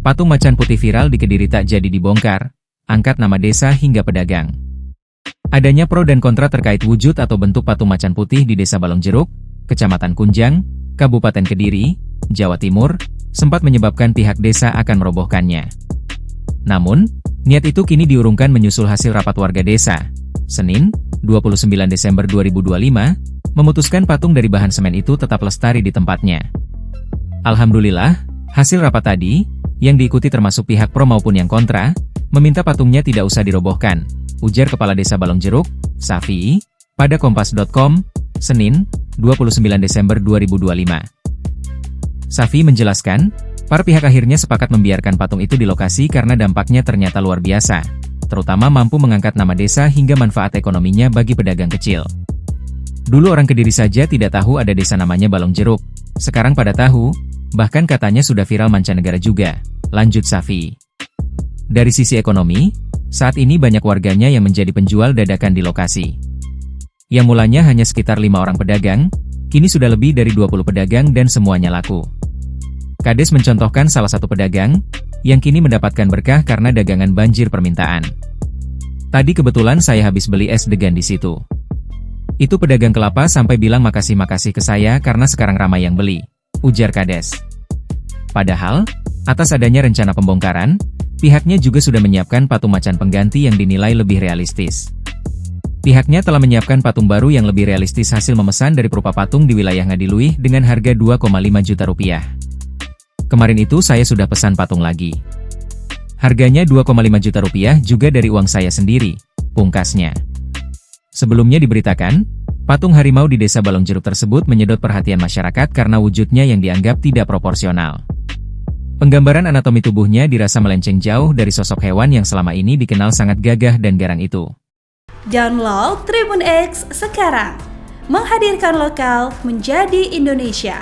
Patung macan putih viral di Kediri tak jadi dibongkar, angkat nama desa hingga pedagang. Adanya pro dan kontra terkait wujud atau bentuk patung macan putih di Desa Balongjeruk, Kecamatan Kunjang, Kabupaten Kediri, Jawa Timur, sempat menyebabkan pihak desa akan merobohkannya. Namun, niat itu kini diurungkan menyusul hasil rapat warga desa. Senin, 29 Desember 2025, memutuskan patung dari bahan semen itu tetap lestari di tempatnya. Alhamdulillah, hasil rapat tadi, yang diikuti termasuk pihak pro maupun yang kontra, meminta patungnya tidak usah dirobohkan, ujar Kepala Desa Balongjeruk, Safi, pada kompas.com, Senin, 29 Desember 2025. Safi menjelaskan, para pihak akhirnya sepakat membiarkan patung itu di lokasi karena dampaknya ternyata luar biasa, terutama mampu mengangkat nama desa hingga manfaat ekonominya bagi pedagang kecil. Dulu orang Kediri saja tidak tahu ada desa namanya Balongjeruk, sekarang pada tahu, bahkan katanya sudah viral mancanegara juga, lanjut Safi. Dari sisi ekonomi, saat ini banyak warganya yang menjadi penjual dadakan di lokasi. Yang mulanya hanya sekitar 5 orang pedagang, kini sudah lebih dari 20 pedagang dan semuanya laku. Kades mencontohkan salah satu pedagang, yang kini mendapatkan berkah karena dagangan banjir permintaan. Tadi kebetulan saya habis beli es degan di situ. Itu pedagang kelapa sampai bilang makasih-makasih ke saya karena sekarang ramai yang beli, ujar Kades. Padahal, atas adanya rencana pembongkaran, pihaknya juga sudah menyiapkan patung macan pengganti yang dinilai lebih realistis. Pihaknya telah menyiapkan patung baru yang lebih realistis hasil memesan dari perupa patung di wilayah Ngadiluih dengan harga 2,5 juta rupiah. Kemarin itu saya sudah pesan patung lagi. Harganya 2,5 juta rupiah juga dari uang saya sendiri, pungkasnya. Sebelumnya diberitakan, patung harimau di Desa Balongjeruk tersebut menyedot perhatian masyarakat karena wujudnya yang dianggap tidak proporsional. Penggambaran anatomi tubuhnya dirasa melenceng jauh dari sosok hewan yang selama ini dikenal sangat gagah dan garang itu. Download Tribun X sekarang, menghadirkan lokal menjadi Indonesia.